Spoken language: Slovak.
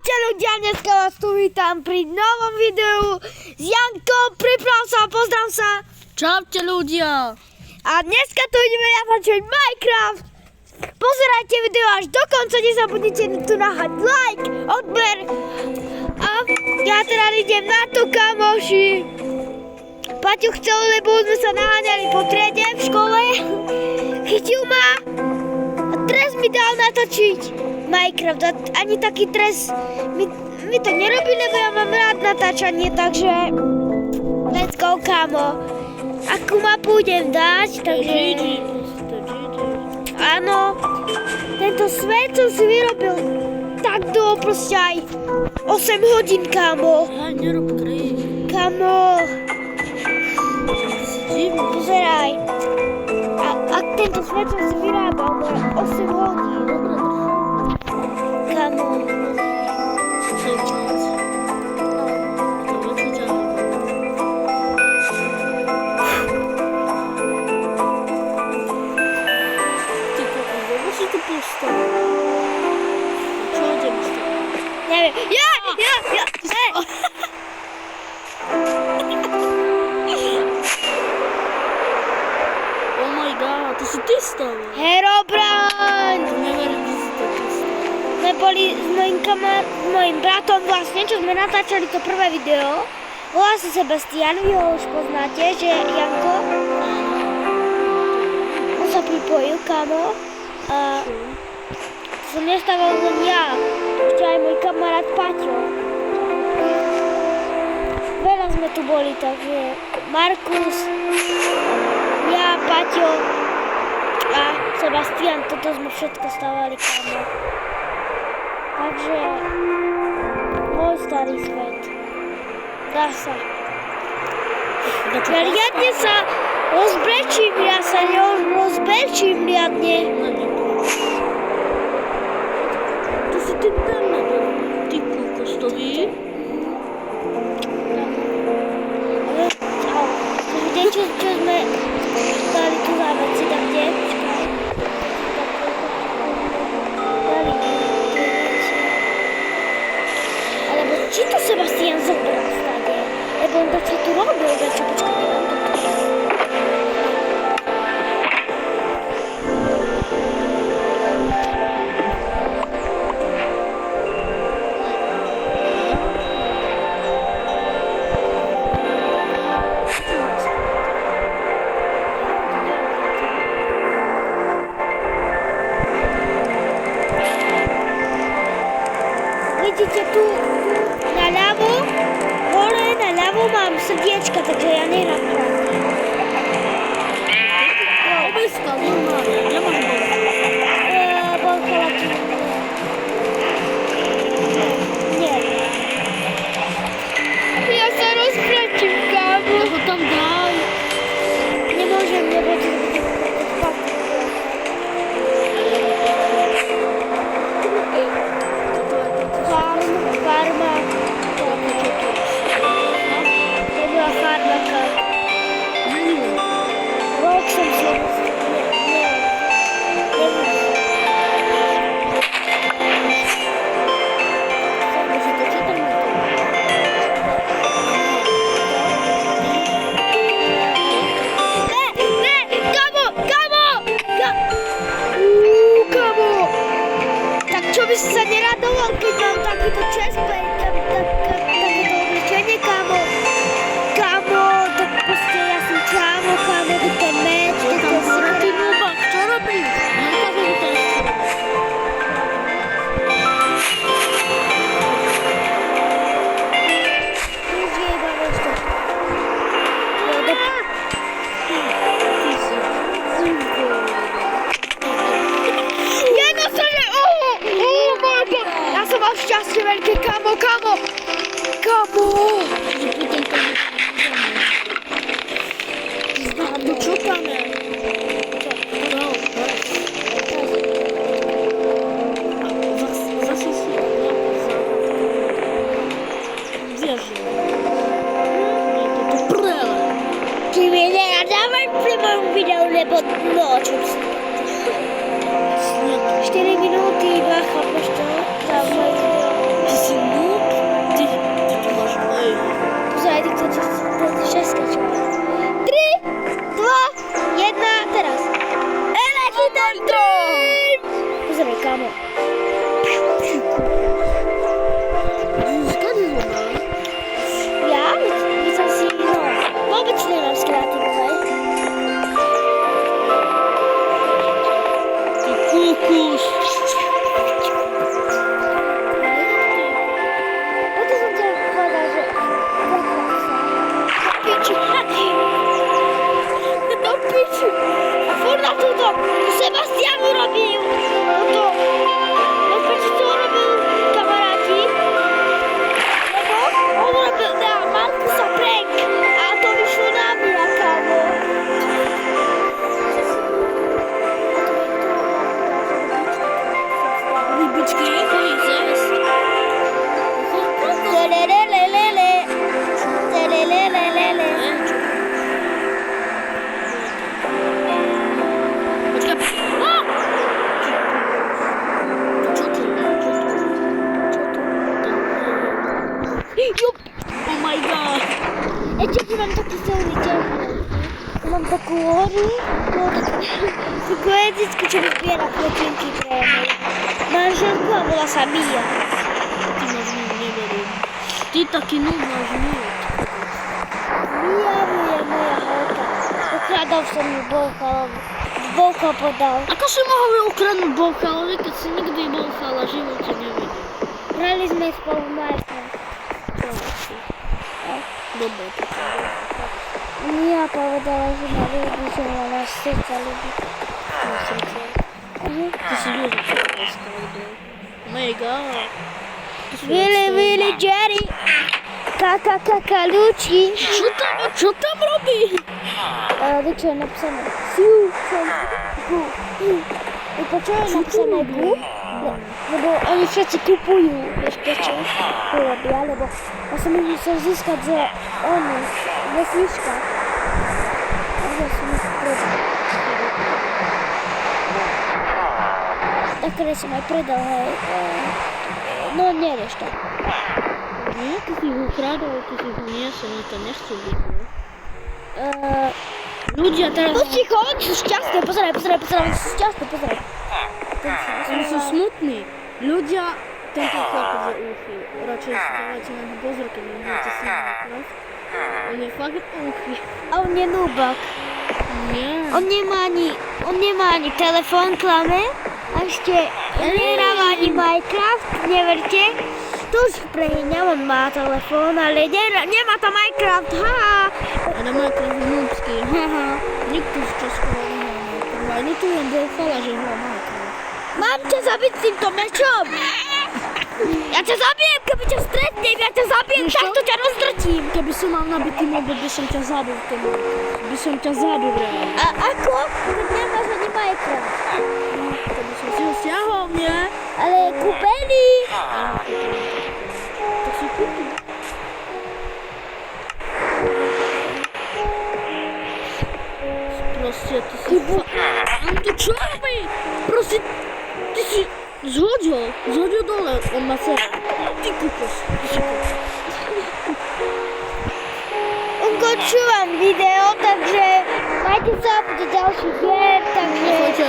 Čaute ľudia, dneska vás tu vítam pri novom videu s Jankom, priprav sa, pozdrav sa. Čaute ľudia. A dneska tu ideme natáčať Minecraft. Pozerajte video až do konca, nezabudnite tu nahať like, odber. A ja teraz idem na to, kamoši. Paťo chcel, lebo sme sa naháňali po triede v škole. Chytil ma a teraz mi dal natočiť Minecraft a ani taký trest mi to nerobí, lebo ja mám rád natáčanie, takže let's go, kamo. Akú mapu idem dať, takže áno, tento svet som si vyrobil tak dlho, proste aj 8 hodín, kamo. Nerob kríž. Kamo, pozeraj. A tento svet som si vyrábal 8 hodín. Kamo. Neviem. Ja! Oh my god, to si ty stával. Herobrine! Neverím, že si to ty stával. Sme boli s mojim bratom vlastne, čo sme natáčali to prvé video. Volá sa Sebastian, vy ho už poznáte, že Janko. On sa pripojil, kamo. A som nestával len ja, ešte aj môj kamarát Paťo. Veľa sme tu boli, takže Markus, ja, Paťo a Sebastian, toto sme všetko stavali, kamo. Takže môj starý svet. Dá sa. Riadne sa rozbrečím, ja sa rozbrečím riadne. To si ten tam nebyl. Ty kukostový. Viete, čo sme dali tu za veci, tak kde? Dali tu veci. Alebo či to Sebastian zobral stade? Lebo on dačo tu robil, dačo, počkajte, mám to tu. Vidíte tu naľavo, hore naľavo mám srdiečka, takže ja nehrám práve. Obeska, normálne, nemáš bol. Bolka latinu. Nie. Ja sa rozprečím, kámo. Ja ho tam daj. Nemôžem, lebo to bude spať. Farma. To bola farmaka. Rok som sa... Čo by si sa neradoval, keď mám takýto chestplate, takéto obličenie, kámo. Kámo, tak proste ja som čámo, kámo, to ten meč, to ten Ty nubak, čo robíš? Nekážem to ešte. Ty zjebávaš to. Ja som mal šťastie veľké, kamo. To čo tam je? Zase si vieš, je to prele. Ty mi nenadávaj pri mojom videu, lebo nočom si. 4 minúty iba, chápeš to? Za moje video. Oh my god. Ešte mám taký silný deň. Mám takú horu, takú etičku, čo mi zbiera kvetinky pre manželku a volá sa Mia. Ty máš mňa neverím. Ty taký nud máš mňa. Mia je moja holka. Ukradol som ju Bouchal podal. Ako si mohol ukradnúť Bouchalovi, keď si nikdy Bouchala v živote nevidel? Hrali sme spolu v Minecraft. Dobre, potom. Mia povedala, že ma ľúbi, že ma náš srdca ľúbi. Ty si ľúbi, čo je dneska. Oh my god. Willy, Jerry. Kaka, Luči. Čo tam robí? Vieš, čo je napísané? Siu, gu. Čo je napísané gu? Lebo oni všetci kupujú. Vieš prečo? To robia, lebo ja som ich musel získať z vesnička. A ja som ich predal. Také som aj predal, hej. No, nerieš to. Nie, ty si ho ukradol, ty si ho niesol, oni to nechcú byť. Ľudia teraz... Ticho, oni sú šťastné, pozeraj, oni sú šťastné, pozeraj. Oni sú smutní. Ľudia, tento chlapec je úchy. Radšej stávajte na ňu pozor, keď nemáte si Minecraft. On je fakt úchy. A on je núbak. Nie. On nemá ani telefón, klame. A ešte nehráva ani Minecraft, neverte. Tu už prehyňam, on má telefón, ale nemá to Minecraft, haha. Ale Minecraft je noobský, haha. Nikto z Českého nemá Minecraft. Aj lutujem Bouchala, že hrá Minecraft. Mám ťa zabiť s týmto mečom. Ja ťa zabijem, keby ťa stretnem, takto ťa rozdrtím. Keby som mal nabitý mobil, by som ťa zabil v tom Minecraft. By som ťa zabil reálne. A ako? Keď nemáš ani Minecraft. Keby som si ho stiahol, nie? Ale je kúpený. To si kúpi. Proste, ty si... On tu čo robí? Proste, ty si zhodil dole, on má sa... Ty kúkos, ty si kúkos. Ukončujem video, takže majte sa, bude ďalší diel, takže...